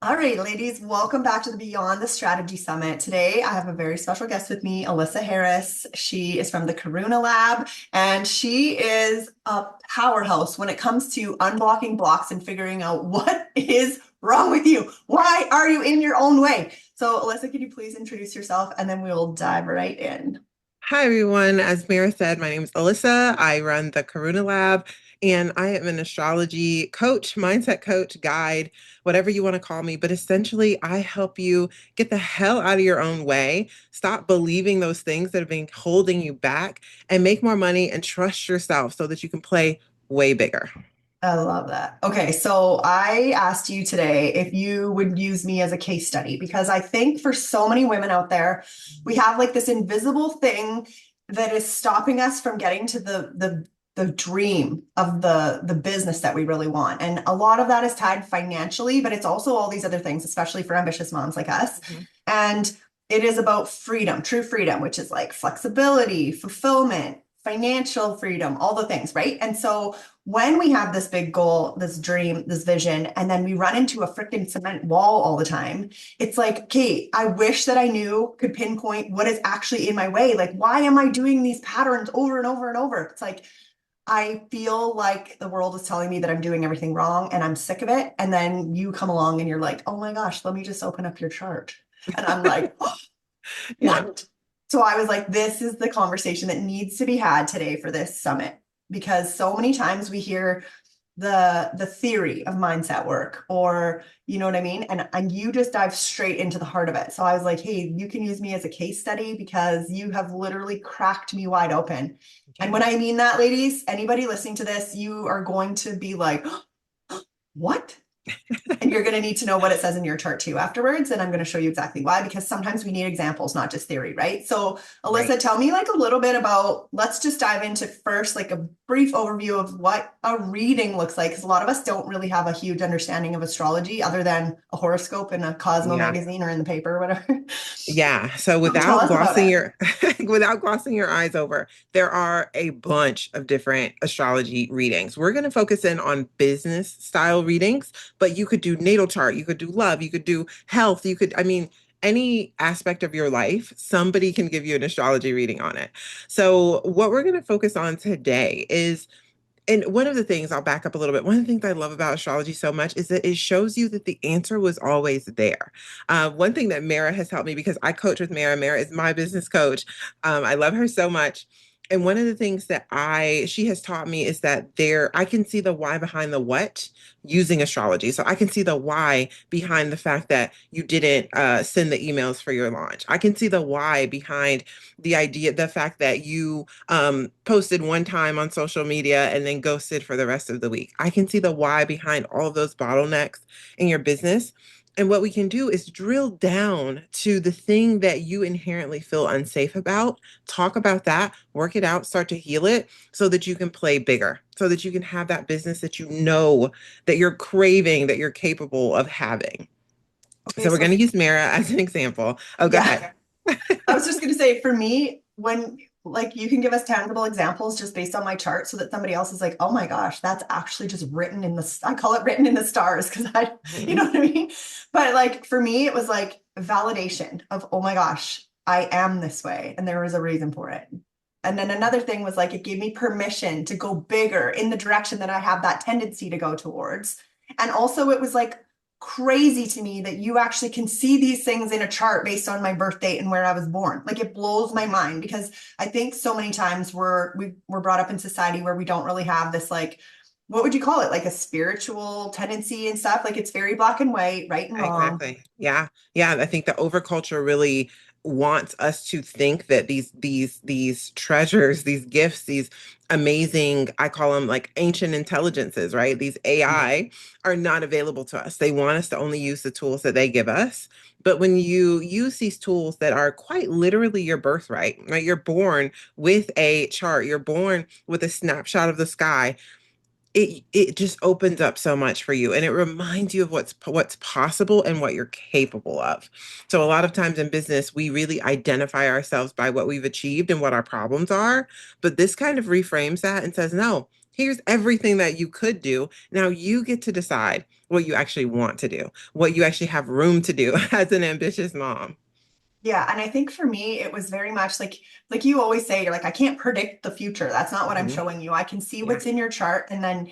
All right, ladies, welcome back to the Beyond the Strategy Summit. Today, I have a very special guest with me, Alyssa Harris. She is from the Karuna Lab, and she is a powerhouse when it comes to unblocking blocks and figuring out what is wrong with you. Why are you in your own way? So, Alyssa, could you please introduce yourself and then we'll dive right in. Hi, everyone. As Mira said, my name is Alyssa. I run the Karuna Lab, and I am an astrology coach, mindset coach, guide, whatever you want to call me. But essentially, I help you get the hell out of your own way, stop believing those things that have been holding you back, and make more money and trust yourself so that you can play way bigger. I love that. Okay, so I asked you today if you would use me as a case study because I think for so many women out there, we have like this invisible thing that is stopping us from getting to the dream of the business that we really want. And a lot of that is tied financially, but it's also all these other things, especially for ambitious moms like us. Mhm. And it is about freedom, true freedom, which is like flexibility, fulfillment, financial freedom, all the things, right? And so when we have this big goal, this dream, this vision, and then we run into a freaking cement wall all the time, it's like, okay, I wish that I knew, could pinpoint what is actually in my way. Like, why am I doing these patterns over and over and over? It's like, I feel like the world is telling me that I'm doing everything wrong and I'm sick of it. And then you come along and you're like, oh my gosh, let me just open up your chart. And I'm like, oh, Yeah. what? So I was like, this is the conversation that needs to be had today for this summit because so many times we hear the theory of mindset work or you know what I mean, and you just dive straight into the heart of it. So I was like, hey, you can use me as a case study because you have literally cracked me wide open. And Okay. when I mean that, ladies, anybody listening to this, you are going to be like, what? And you're going to need to know what it says in your chart too afterwards. And I'm going to show you exactly why, because sometimes we need examples, not just theory, right? So, Alyssa, Right. tell me like a little bit about, let's just dive into first, like a brief overview of what a reading looks like. Because a lot of us don't really have a huge understanding of astrology other than a horoscope in a Cosmo Yeah. magazine or in the paper or whatever. Yeah. So So tell without us about glossing it. your without glossing your eyes over, there are a bunch of different astrology readings. We're going to focus in on business style readings, but you could do natal chart, you could do love, you could do health, I mean, any aspect of your life, somebody can give you an astrology reading on it. So what we're going to focus on today is and one of the things, I'll back up a little bit. One of the things I love about astrology so much is that it shows you that the answer was always there. One thing that Mara has helped me because I coach with Mara. Mara is my business coach. I love her so much. And one of the things that she has taught me is that I can see the why behind the what using astrology. So I can see the why behind the fact that you didn't send the emails for your launch. I can see the why behind the fact that you posted one time on social media and then ghosted for the rest of the week. I can see the why behind all of those bottlenecks in your business. And what we can do is drill down to the thing that you inherently feel unsafe about, talk about that, work it out, start to heal it so that you can play bigger, so that you can have that business that you know that you're craving, that you're capable of having. Okay, So we're so going to use Mara as an example. Oh, go yeah, ahead. I was just going to say for me, when like you can give us tangible examples just based on my chart so that somebody else is like, oh my gosh, that's actually just written in I call it written in the stars because you know Mhm. what I mean? But like for me, it was like validation of, oh my gosh, I am this way. And there was a reason for it. And then another thing was like, it gave me permission to go bigger in the direction that I have that tendency to go towards. And also, it was like crazy to me that you actually can see these things in a chart based on my birth date and where I was born. Like it blows my mind because I think so many times we're brought up in society where we don't really have this like what would you call it? Like a spiritual tendency and stuff. Like it's very black and white, right and wrong. Exactly. Yeah. Yeah. I think the overculture really wants us to think that these treasures, these gifts, these amazing, I call them like ancient intelligences, right? These AI are not available to us. They want us to only use the tools that they give us. But when you use these tools that are quite literally your birthright, right? You're born with a chart, you're born with a snapshot of the sky, it just opens up so much for you and it reminds you of what's possible and what you're capable of. So a lot of times in business we really identify ourselves by what we've achieved and what our problems are, but this kind of reframes that and says no, Here's everything that you could do. Now you get to decide what you actually want to do, what you actually have room to do as an ambitious mom. Yeah, and I think for me it was very much like you always say, you're like, I can't predict the future. That's not what I'm Mhm. showing you. I can see Yeah. what's in your chart, and then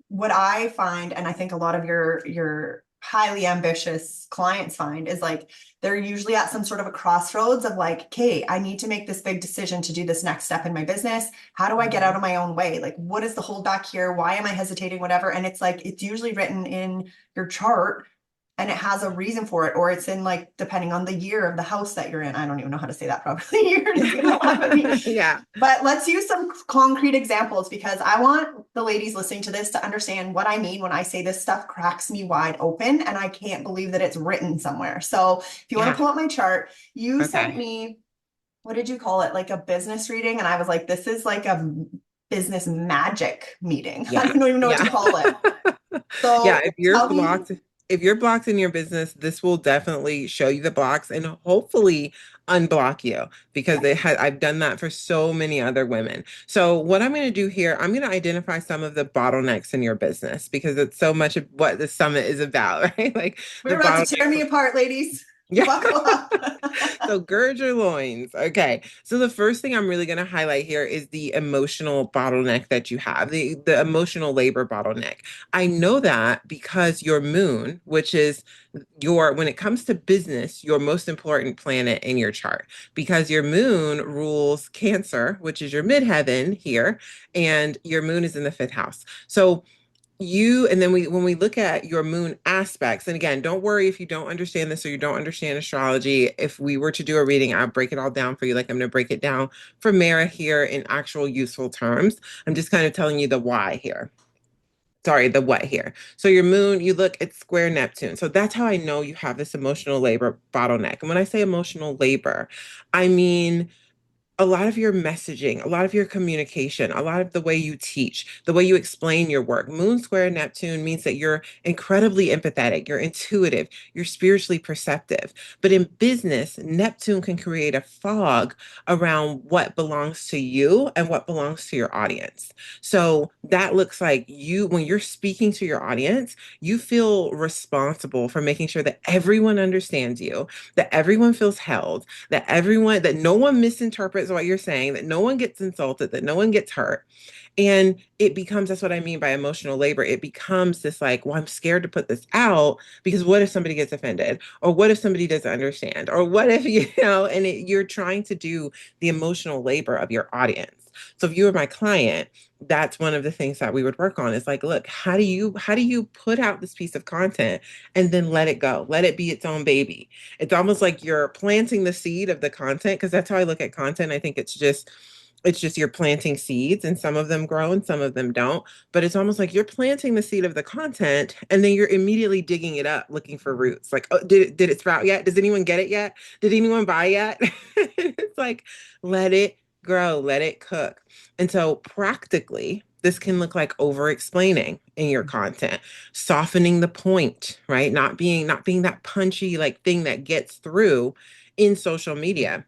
what I find, and I think a lot of your highly ambitious clients find, is like they're usually at some sort of a crossroads of like, okay, I need to make this big decision to do this next step in my business. How do I get out Mhm. of my own way? Like, what is the hold back here? Why am I hesitating? Whatever. And it's like it's usually written in your chart and it has a reason for it, or it's in like depending on the year of the house that you're in. I don't even know how to say that properly. You're just gonna laugh at me. Yeah. But let's use some concrete examples because I want the ladies listening to this to understand what I mean when I say this stuff cracks me wide open and I can't believe that it's written somewhere. So if you want to Yeah. pull up my chart, you sent Okay. me, what did you call it? Like a business reading. And I was like, this is like a business magic meeting. I Yeah. don't even know what to Yeah. call it. Yeah, So tell me. if you're blocked in your business, this will definitely show you the blocks and hopefully unblock you because I've done that for so many other women. So what I'm going to do here, I'm going to identify some of the bottlenecks in your business because it's so much of what the summit is about, right? Like the We're about to tear bottlenecks. me apart, ladies. Yeah. Buckle up. So gird your loins. Okay. So the first thing I'm really going to highlight here is the emotional bottleneck that you have, the emotional labor bottleneck. I know that because your moon, which is your when it comes to business, your most important planet in your chart, because your moon rules Cancer, which is your midheaven here, and your moon is in the fifth house. So and then when we look at your moon aspects, and again, don't worry if you don't understand this or you don't understand astrology. If we were to do a reading, I'll break it all down for you, like I'm going to break it down for Mara here in actual useful terms. I'm just kind of telling you the why here. Sorry, the what here. So your moon, you look at square Neptune. So that's how I know you have this emotional labor bottleneck. And when I say emotional labor, I mean a lot of your messaging, a lot of your communication, a lot of the way you teach, the way you explain your work. Moon square Neptune means that you're incredibly empathetic, you're intuitive, you're spiritually perceptive. But in business, Neptune can create a fog around what belongs to you and what belongs to your audience. So that looks like when you're speaking to your audience, you feel responsible for making sure that everyone understands you, that everyone feels held, that no one misinterprets what you're saying, that no one gets insulted, that no one gets hurt. And it becomes, that's what I mean by emotional labor. It becomes this like, well, I'm scared to put this out because what if somebody gets offended? Or what if somebody doesn't understand? Or what if, you're trying to do the emotional labor of your audience. So if you were my client, that's one of the things that we would work on is like, look, how do you put out this piece of content and then let it go? Let it be its own baby. It's almost like you're planting the seed of the content because that's how I look at content. I think it's just you're planting seeds and some of them grow and some of them don't. But it's almost like you're planting the seed of the content and then you're immediately digging it up looking for roots. Like, oh, did it sprout yet? Does anyone get it yet? Did anyone buy yet? It's like, let it grow, let it cook. And so practically, this can look like over explaining in your content, softening the point, right? Not being that punchy like thing that gets through in social media,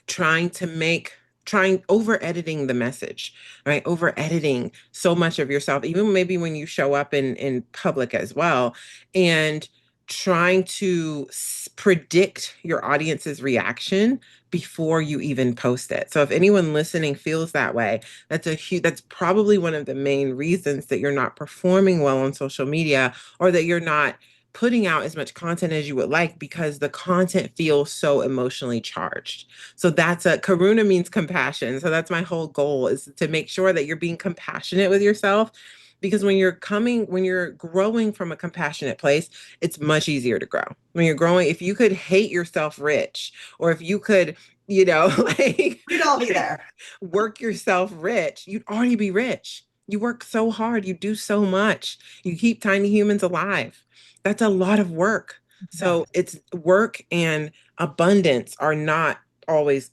trying to make trying over editing the message, right? Over editing so much of yourself, even maybe when you show up in public as well, and trying to predict your audience's reaction before you even post it. So if anyone listening feels that way, that's probably one of the main reasons that you're not performing well on social media or that you're not putting out as much content as you would like because the content feels so emotionally charged. So Karuna means compassion. So that's my whole goal is to make sure that you're being compassionate with yourself because when you're growing from a compassionate place, it's much easier to grow. When you're growing, if you could hate yourself rich or if you could, like, We'd all be like there. work yourself rich, you'd already be rich. You work so hard, you do so much. You keep tiny humans alive. That's a lot of work. Yeah. So it's work and abundance are not always,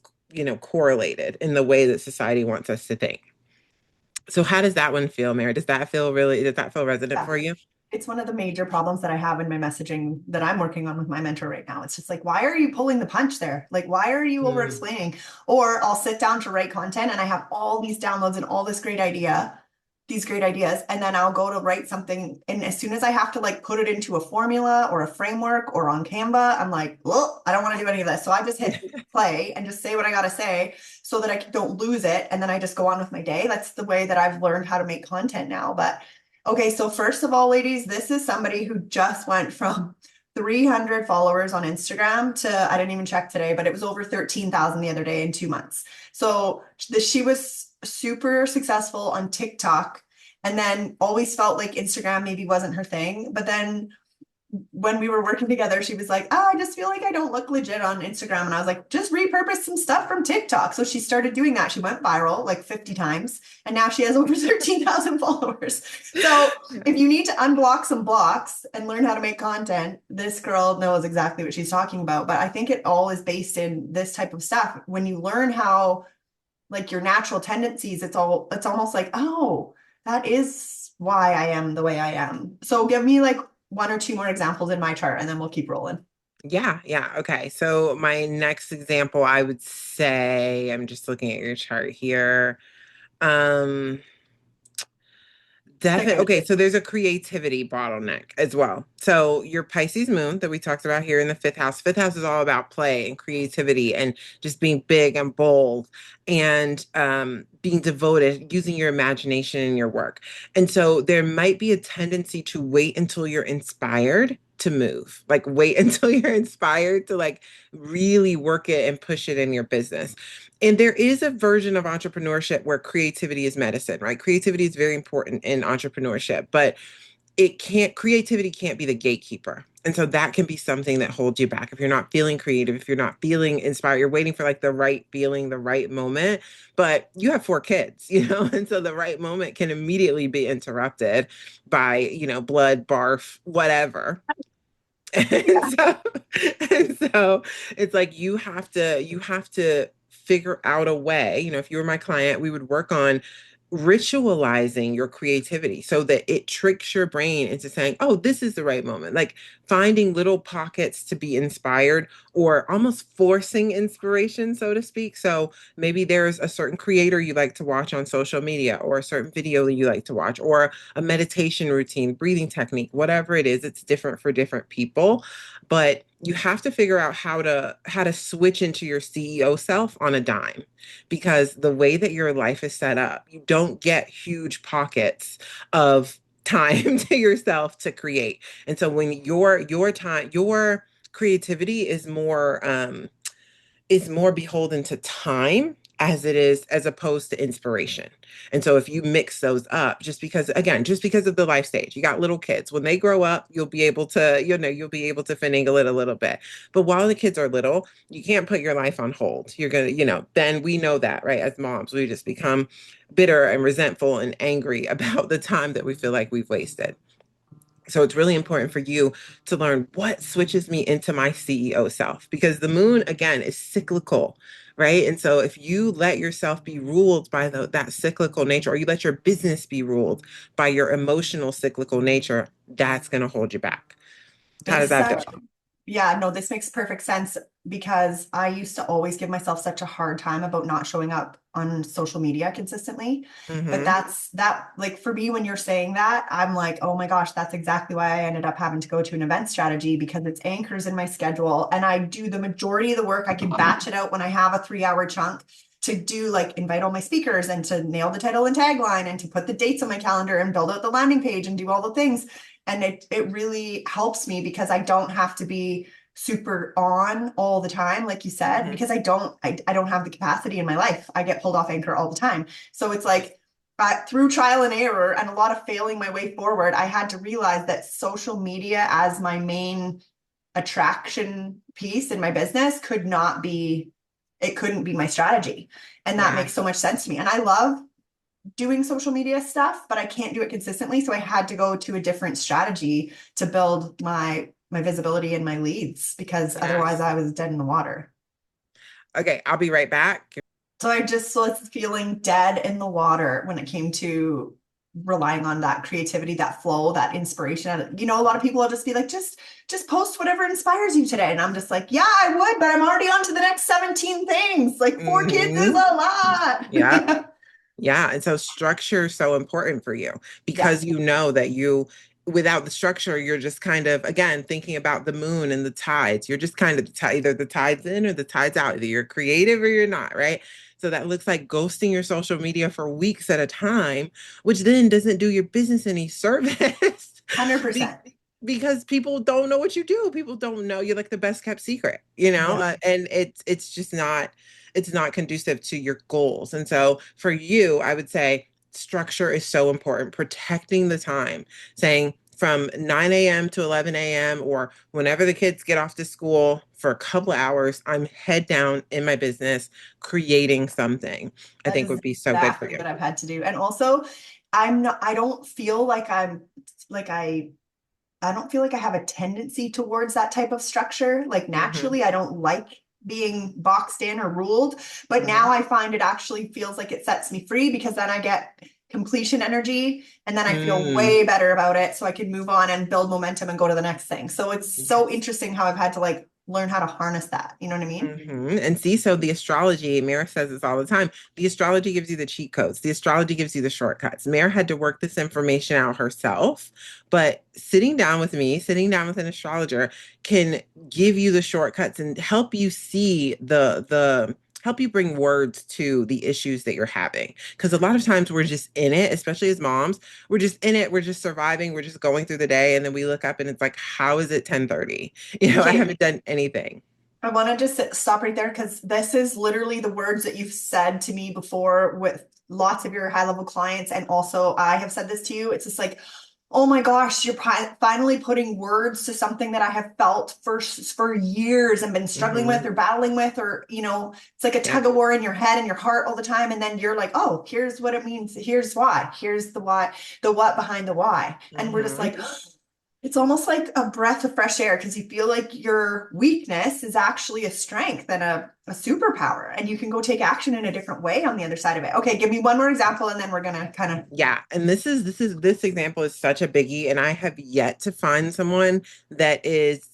correlated in the way that society wants us to think. So how does that one feel, Mary? Does that feel resonant Yeah. for you? It's one of the major problems that I have in my messaging that I'm working on with my mentor right now. It's just like, why are you pulling the punch there? Like, why are you over Mm. explaining? Or I'll sit down to write content and I have all these downloads and all these great ideas. And then I'll go to write something. And as soon as I have to like put it into a formula or a framework or on Canva, I'm like, well, I don't want to do any of this. So I just hit play and just say what I got to say so that I don't lose it. And then I just go on with my day. That's the way that I've learned how to make content now. But okay, so first of all, ladies, this is somebody who just went from 300 followers on Instagram to, I didn't even check today, but it was over 13,000 the other day in 2 months. So she was super successful on TikTok and then always felt like Instagram maybe wasn't her thing. But then when we were working together, she was like, oh, I just feel like I don't look legit on Instagram. And I was like, just repurpose some stuff from TikTok. So she started doing that. She went viral like 50 times and now she has over 13,000 followers. So if you need to unblock some blocks and learn how to make content, this girl knows exactly what she's talking about. But I think it all is based in this type of stuff. When you learn how, like your natural tendencies, it's almost like, oh, that is why I am the way I am. So give me like one or two more examples in my chart and then we'll keep rolling. Yeah, yeah. Okay. So my next example, I would say, I'm just looking at your chart here. Um, Pick Definitely. it. Okay, so there's a creativity bottleneck as well. So your Pisces moon that we talked about here in the fifth house. Fifth house is all about play and creativity and just being big and bold and being devoted, using your imagination in your work. And so there might be a tendency to wait until you're inspired to move. Like wait until you're inspired to like really work it and push it in your business. And there is a version of entrepreneurship where creativity is medicine, right? Creativity is very important in entrepreneurship, but creativity can't be the gatekeeper. And so that can be something that holds you back. If you're not feeling creative, if you're not feeling inspired, you're waiting for like the right feeling, the right moment. But you have 4 kids, and so the right moment can immediately be interrupted by, blood, barf, whatever. And so, and so it's like you have to figure out a way. If you were my client, we would work on ritualizing your creativity so that it tricks your brain into saying, oh, this is the right moment. Like finding little pockets to be inspired or almost forcing inspiration, so to speak. So maybe there's a certain creator you like to watch on social media or a certain video that you like to watch or a meditation routine, breathing technique, whatever it is, it's different for different people. But you have to figure out how to switch into your CEO self on a dime because the way that your life is set up, you don't get huge pockets of time to yourself to create. And so when your creativity is more beholden to time as opposed to inspiration. And so if you mix those up, just because of the life stage, you got little kids. When they grow up, you'll be able to finagle it a little bit. But while the kids are little, you can't put your life on hold. You're gonna, then we know that, right? As moms, we just become bitter and resentful and angry about the time that we feel like we've wasted. So it's really important for you to learn what switches me into my CEO self because the moon, again, is cyclical, right? And so if you let yourself be ruled by that cyclical nature, or you let your business be ruled by your emotional cyclical nature, that's going to hold you back. How does Makes that such, feel? yeah, no, this makes perfect sense because I used to always give myself such a hard time about not showing up on social media consistently. But Mm-hmm. that's that, like for me, when you're saying that, I'm like, oh my gosh, that's exactly why I ended up having to go to an event strategy because it's anchors in my schedule. And I do the majority of the work. I can batch it out when I have a 3 hour chunk to do like invite all my speakers and to nail the title and tagline and to put the dates on my calendar and build out the landing page and do all the things. And it really helps me because I don't have to be super on all the time, like you said, Mm-hmm. because I don't have the capacity in my life. I get pulled off anchor all the time. So it's like through trial and error and a lot of failing my way forward, I had to realize that social media as my main attraction piece in my business it couldn't be my strategy. And that Yeah. makes so much sense to me. And I love doing social media stuff, but I can't do it consistently. So I had to go to a different strategy to build my visibility and my leads because otherwise Yes. I was dead in the water. Okay, I'll be right back. So I just was feeling dead in the water when it came to relying on that creativity, that flow, that inspiration. You know, a lot of people will just be like, just post whatever inspires you today. And I'm just like, yeah, I would, but I'm already on to the next 17 things. Like 4 kids is Hmm. a lot. Yeah. Yeah. And so structure is so important for you Yeah. because you know that without the structure, you're just kind of, again, thinking about the moon and the tides. You're just kind of either the tide's in or the tide's out. Either you're creative or you're not, right? So that looks like ghosting your social media for weeks at a time, which then doesn't do your business any service. Be- 100%. because people don't know what you do. People don't know you're like the best kept secret, you know? Yeah. And it's just not it's not conducive to your goals. And so for you, I would say structure is so important, protecting the time, saying from 9 a.m. to 11 a.m. or whenever the kids get off to school for a couple of hours, I'm head down in my business creating something. I That think is would be so good for exactly you. what I've had to do. And also, I don't feel like like I don't feel like I have a tendency towards that type of structure. Like Hmm. naturally, I don't like being boxed in or ruled, but now Hmm. I find it actually feels like it sets me free because then I get completion energy and then I feel Mm. way better about it. So I can move on and build momentum and go to the next thing. So it's so Yes. interesting how I've had to like learn how to harness that. You know what I mean? And see, so the astrology, Mara says this all the time. The astrology gives you the cheat codes. The astrology gives you the shortcuts. Mara had to work this information out herself, but sitting down with an astrologer can give you the shortcuts and help you see the help you bring words to the issues that you're having. Because a lot of times we're just in it, especially as moms, we're just in it, we're just surviving, we're just going through the day, and then we look up and it's like, how is it 10:30? I Okay, haven't done anything. I want to just stop right there because this is literally the words that you've said to me before with lots of your high level clients. And also, I have said this to you. It's just like, oh my gosh, you're finally putting words to something that I have felt for years and been struggling with Hmm. or battling with, or, you know, it's like a Yeah. tug of war in your head and your heart all the time. And then you're like, oh, here's what it means. Here's why. Here's the why, the what behind the why. And we're just Hmm. like, it's almost like a breath of fresh air because you feel like your weakness is actually a strength and a superpower, and you can go take action in a different way on the other side of it. Okay, give me one more example, and then we're gonna kind of. Yeah. And this example is such a biggie. And I have yet to find someone that is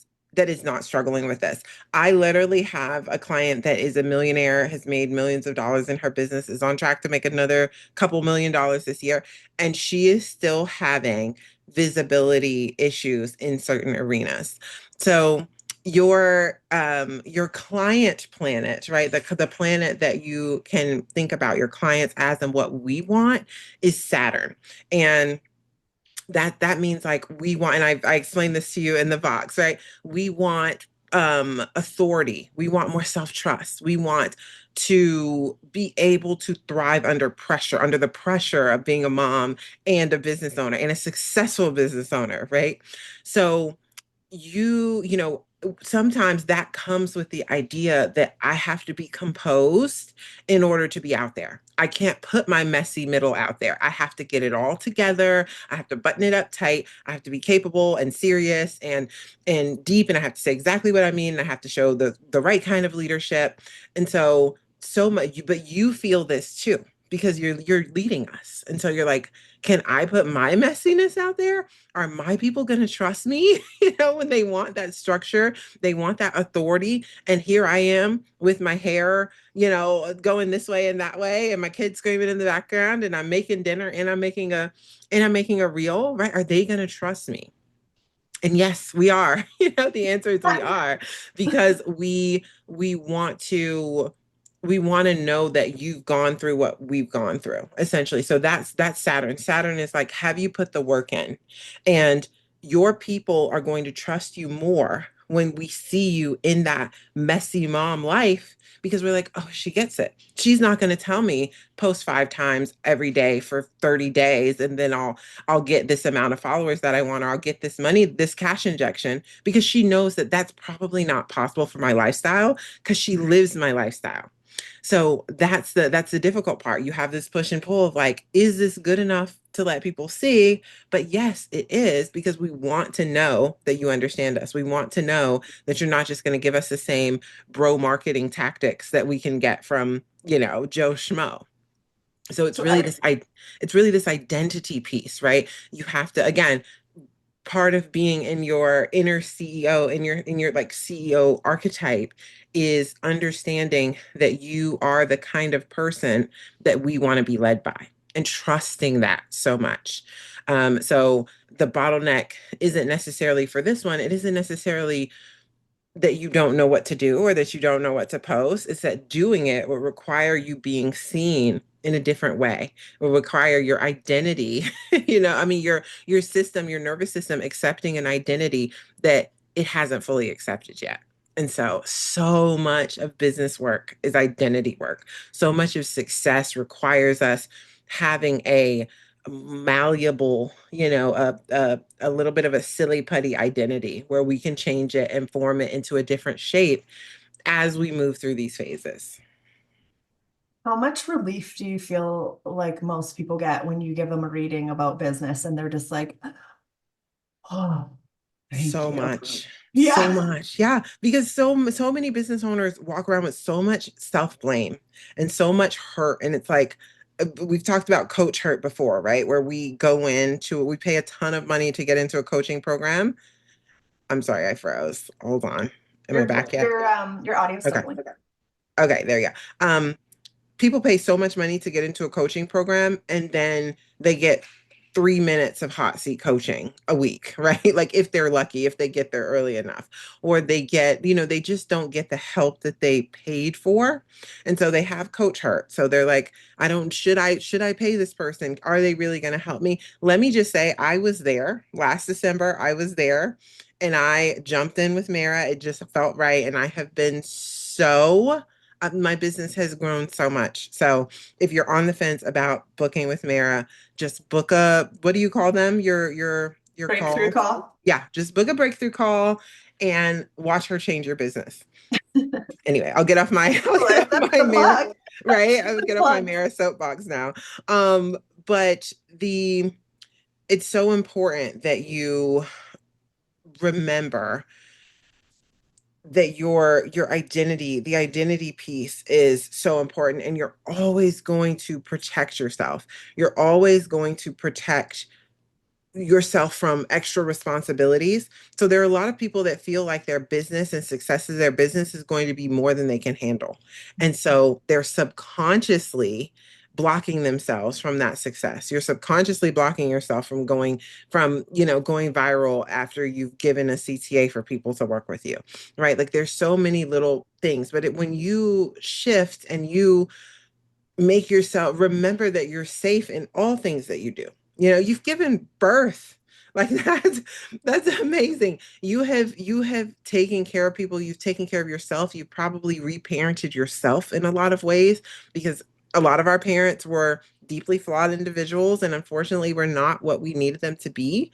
not struggling with this. I literally have a client that is a millionaire, has made millions of dollars in her business, is on track to make another couple $1 million this year, and she is still having visibility issues in certain arenas. So your client planet, right? The planet that you can think about your clients as and what we want is Saturn. And that means like we want, and I explained this to you in the Vox, right? We want authority. We want more self-trust. We want to be able to thrive under pressure, under the pressure of being a mom and a business owner and a successful business owner, right? So sometimes that comes with the idea that I have to be composed in order to be out there. I can't put my messy middle out there. I have to get it all together. I have to button it up tight. I have to be capable and serious and deep, and I have to say exactly what I mean. And I have to show the right kind of leadership. And so much, but you feel this too because you're leading us. And so you're like, can I put my messiness out there? Are my people going to trust me? When they want that structure, they want that authority. And here I am with my hair, going this way and that way, and my kids screaming in the background, and I'm making dinner and I'm making a reel, right? Are they going to trust me? And yes, we are. The answer is we are because we want to know that you've gone through what we've gone through, essentially. So that's Saturn. Saturn is like, have you put the work in? And your people are going to trust you more when we see you in that messy mom life because we're like, oh, she gets it. She's not going to tell me post 5 times every day for 30 days and then I'll get this amount of followers that I want, or I'll get this money, this cash injection, because she knows that that's probably not possible for my lifestyle because she lives my lifestyle. So that's the difficult part. You have this push and pull of like, is this good enough to let people see? But yes, it is because we want to know that you understand us. We want to know that you're not just going to give us the same bro marketing tactics that we can get from, Joe Schmo. So So I, it's really this identity piece, right? You have to, again, part of being in your inner CEO, in your like CEO archetype, is understanding that you are the kind of person that we want to be led by, and trusting that so much. So the bottleneck isn't necessarily for this one. It isn't necessarily that you don't know what to do or that you don't know what to post. It's that doing it will require you being seen in a different way. It will require your identity, I mean your system, your nervous system accepting an identity that it hasn't fully accepted yet. And so much of business work is identity work. So much of success requires us having a malleable, a little bit of a silly putty identity where we can change it and form it into a different shape as we move through these phases. how much relief do you feel like most people get when you give them a reading about business and they're just like, oh, thank So you. much. So Yeah. much. Yeah, because so many business owners walk around with so much self-blame and so much hurt, and it's like we've talked about coach hurt before, right? Where we pay a ton of money to get into a coaching program. I'm sorry, I froze. Hold on. Am I back yet? Your audio's still Okay. going. Okay, there you go. People pay so much money to get into a coaching program, and then they get 3 minutes of hot seat coaching a week, right? Like if they're lucky, if they get there early enough, or they get, they just don't get the help that they paid for. And so they have coach hurt. So they're like, I don't, should I pay this person? Are they really going to help me? Let me just say, I was there last December. I was there and I jumped in with Mara. It just felt right. And I have been my business has grown so much. So if you're on the fence about booking with Mara, just book what do you call them? Your Breakthrough calls. call. Yeah, just book a breakthrough call and watch her change your business. Anyway, I'll get Excellent. off That's my the Mara, plug. right? That's I'll the get off my plug. Mara soapbox now. But it's so important that you remember that your identity, the identity piece is so important, and you're always going to protect yourself. You're always going to protect yourself from extra responsibilities. So there are a lot of people that feel like their business and success of their business is going to be more than they can handle. And so they're subconsciously blocking themselves from that success. You're subconsciously blocking yourself from going viral after you've given a CTA for people to work with you, right? Like there's so many little things, but when you shift and you make yourself remember that you're safe in all things that you do. You've given birth. Like that's amazing. You have taken care of people, you've taken care of yourself, you probably reparented yourself in a lot of ways, because a lot of our parents were deeply flawed individuals, and unfortunately were not what we needed them to be.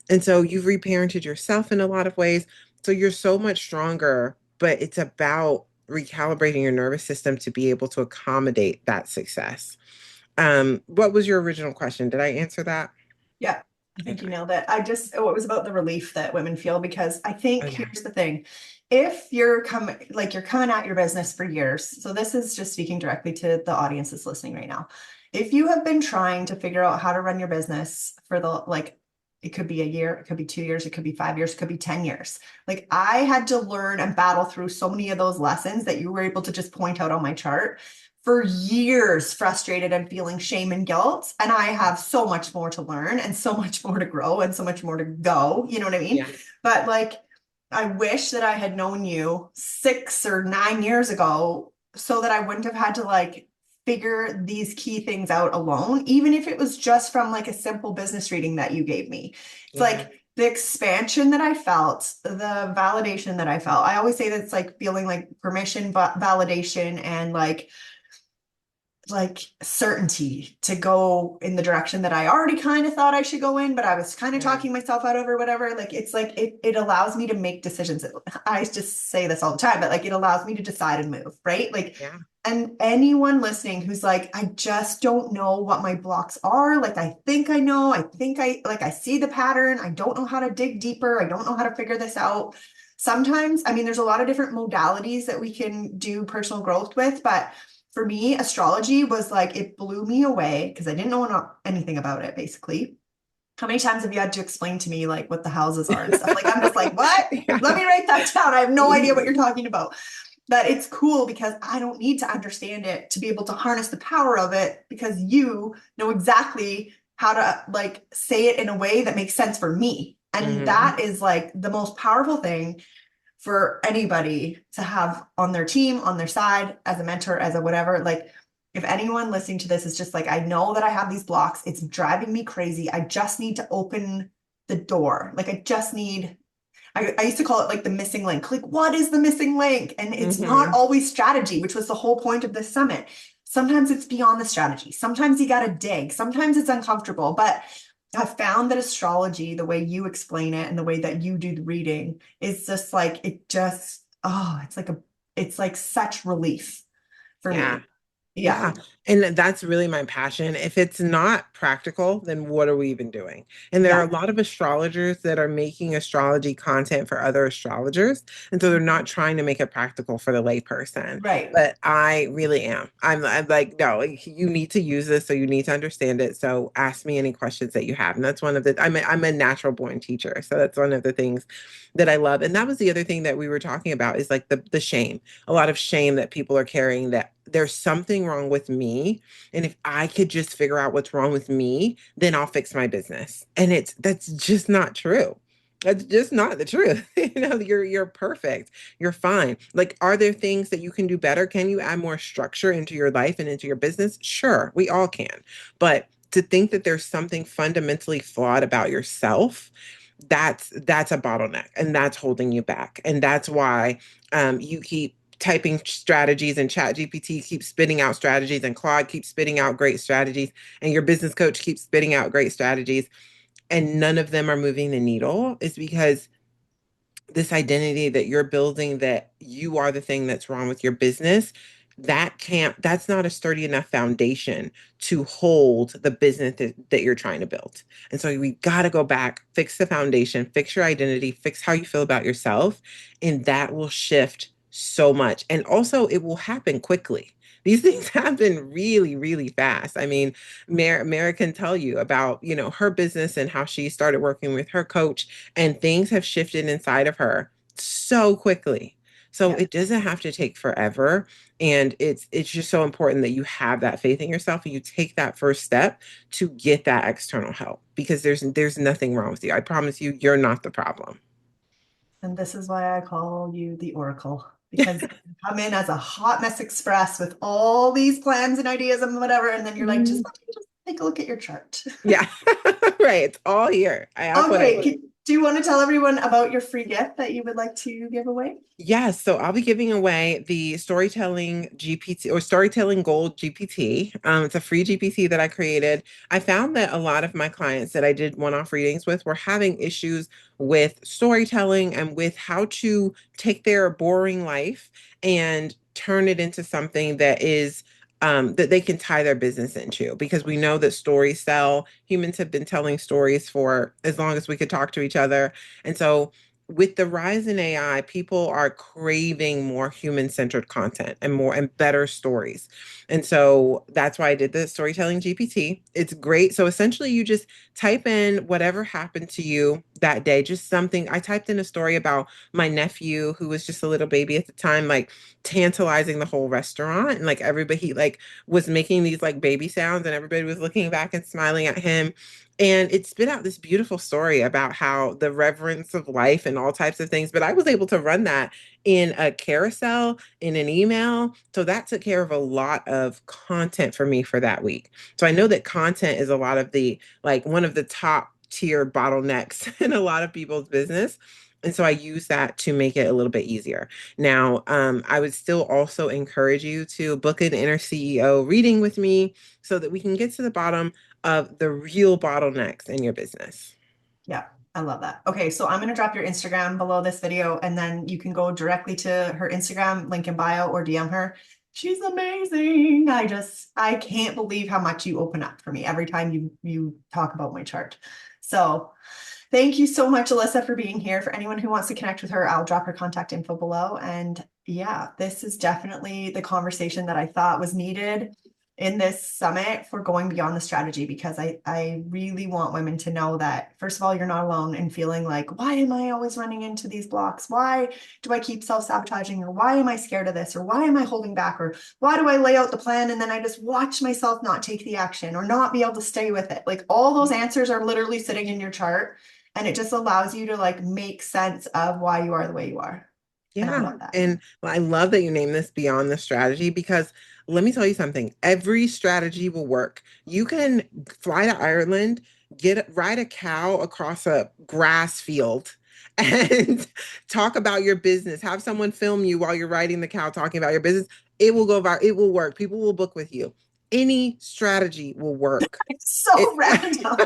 And so you've reparented yourself in a lot of ways. So you're so much stronger, but it's about recalibrating your nervous system to be able to accommodate that success. What was your original question? Did I answer that? Yeah, I think you Okay. nailed it. It was about the relief that women feel because I Oh think yeah. here's the thing. If you're coming at your business for years, so this is just speaking directly to the audience that's listening right now. If you have been trying to figure out how to run your business for it could be a year, it could be 2 years, it could be 5 years, it could be 10 years. Like I had to learn and battle through so many of those lessons that you were able to just point out on my chart for years frustrated and feeling shame and guilt. And I have so much more to learn and so much more to grow and so much more to go. You know what I mean? Yeah. But like, I wish that I had known you 6 or 9 years ago so that I wouldn't have had to like figure these key things out alone, even if it was just from like a simple business reading that you gave me. It's Yeah. like the expansion that I felt, the validation that I felt. I always say that it's like feeling like permission, validation, and like certainty to go in the direction that I already kind of thought I should go in, but I was kind of Yeah. talking myself out of or whatever. Like it's like it allows me to make decisions. I just say this all the time, but like it allows me to decide and move, right? Like, Yeah. and anyone listening who's like, I just don't know what my blocks are. Like I think I know, I see the pattern. I don't know how to dig deeper. I don't know how to figure this out. Sometimes, I mean, there's a lot of different modalities that we can do personal growth with, but for me, astrology was like, it blew me away because I didn't know anything about it, basically. How many times have you had to explain to me like what the houses are and stuff? Like, I'm just like, what? Let Yeah. me write that down. I have no idea what you're talking about. But it's cool because I don't need to understand it to be able to harness the power of it because you know exactly how to like say it in a way that makes sense for me. And Mhm. that is like the most powerful thing for anybody to have on their team, on their side, as a mentor, as a whatever. Like, if anyone listening to this is just like, I know that I have these blocks, it's driving me crazy. I just need to open the door. Like, I just need, I used to call it like the missing link. Like, what is the missing link? And it's not Mhm. always strategy, which was the whole point of this summit. Sometimes it's beyond the strategy. Sometimes you got to dig. Sometimes it's uncomfortable. But I've found that astrology, the way you explain it and the way that you do the reading, is just like, it just, oh, it's like such relief for Yeah. me. Yeah. Yeah. And that's really my passion. If it's not practical, then what are we even doing? And there are a Yeah. lot of astrologers that are making astrology content for other astrologers. And so they're not trying to make it practical for the layperson. Right. But I really am. I'm like, no, like, you need to use this, so you need to understand it. So ask me any questions that you have. And that's one of the, I'm a natural born teacher. So that's one of the things that I love. And that was the other thing that we were talking about is like the shame, a lot of shame that people are carrying, that there's something wrong with me. And if I could just figure out what's wrong with me, then I'll fix my business. And that's just not true. That's just not the truth. You're perfect. You're fine. Like, are there things that you can do better? Can you add more structure into your life and into your business? Sure, we all can. But to think that there's something fundamentally flawed about yourself, that's a bottleneck, and that's holding you back. And that's why you keep typing strategies, and chat GPT keeps spitting out strategies, and Claude keeps spitting out great strategies, and your business coach keeps spitting out great strategies, and none of them are moving the needle, is because this identity that you're building, that you are the thing that's wrong with your business, that's not a sturdy enough foundation to hold the business that you're trying to build. And so we got to go back, fix the foundation, fix your identity, fix how you feel about yourself, and that will shift so much. And also it will happen quickly. These things happen really, really fast. I mean, Mara can tell you about, her business and how she started working with her coach, and things have shifted inside of her so quickly. So Yeah. it doesn't have to take forever. And it's just so important that you have that faith in yourself and you take that first step to get that external help, because there's nothing wrong with you. I promise you, you're not the problem. And this is why I call you the Oracle, because you come in as a hot mess express with all these plans and ideas and whatever. And then you're like, just Mhm. let me just take a look at your chart. Yeah. Right. It's all here. That's what I Okay. Do you want to tell everyone about your free gift that you would like to give away? Yes, so I'll be giving away the Storytelling GPT, or Storytelling Gold GPT. It's a free GPT that I created. I found that a lot of my clients that I did one-off readings with were having issues with storytelling and with how to take their boring life and turn it into something that is that they can tie their business into, because we know that stories sell. Humans have been telling stories for as long as we could talk to each other. And so with the rise in AI, people are craving more human-centered content and more and better stories. And so that's why I did the Storytelling GPT. It's great. So essentially you just type in whatever happened to you that day, just something. I typed in a story about my nephew, who was just a little baby at the time, like tantalizing the whole restaurant, and like everybody, he like was making these like baby sounds, and everybody was looking back and smiling at him. And it spit out this beautiful story about how the reverence of life and all types of things. But I was able to run that in a carousel, in an email. So that took care of a lot of content for me for that week. So I know that content is a lot of the, like, one of the top tier bottlenecks in a lot of people's business. And so I use that to make it a little bit easier. Now, I would still also encourage you to book an inner CEO reading with me so that we can get to the bottom of the real bottlenecks in your business. Yeah, I love that. Okay, so I'm going to drop your Instagram below this video, and then you can go directly to her Instagram, link in bio, or DM her. She's amazing. I can't believe how much you open up for me every time you talk about my chart. So Thank you so much, Alyssa, for being here. For anyone who wants to connect with her, I'll drop her contact info below. And yeah, this is definitely the conversation that I thought was needed in this summit for going beyond the strategy, because I really want women to know that, first of all, you're not alone in feeling like, why am I always running into these blocks? Why do I keep self-sabotaging? Or why am I scared of this? Or why am I holding back? Or why do I lay out the plan and then I just watch myself not take the action or not be able to stay with it? Like all those answers are literally sitting in your chart, and it just allows you to like make sense of why you are the way you are. And I Yeah. love that. And I love that you name this beyond the strategy because let me tell you something. Every strategy will work. You can fly to Ireland, ride a cow across a grass field and talk about your business. Have someone film you while you're riding the cow talking about your business. It will go viral. It will work. People will book with you. Any strategy will work. It's It so random.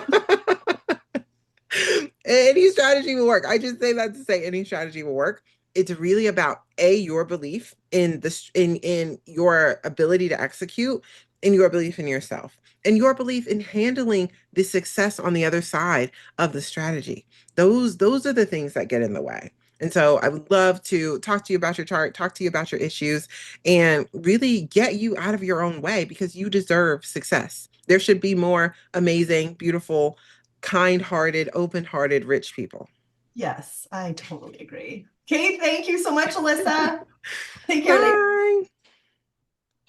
Any strategy will work. I just say that to say any strategy will work. It's really about your belief in in your ability to execute, in your belief in yourself, and your belief in handling the success on the other side of the strategy. Those are the things that get in the way. And so I would love to talk to you about your chart, talk to you about your issues, and really get you out of your own way because you deserve success. There should be more amazing, beautiful, kind-hearted, open-hearted, rich people. Yes, I totally agree. Okay, thank you so much, Alyssa. Take care, ladies. Bye.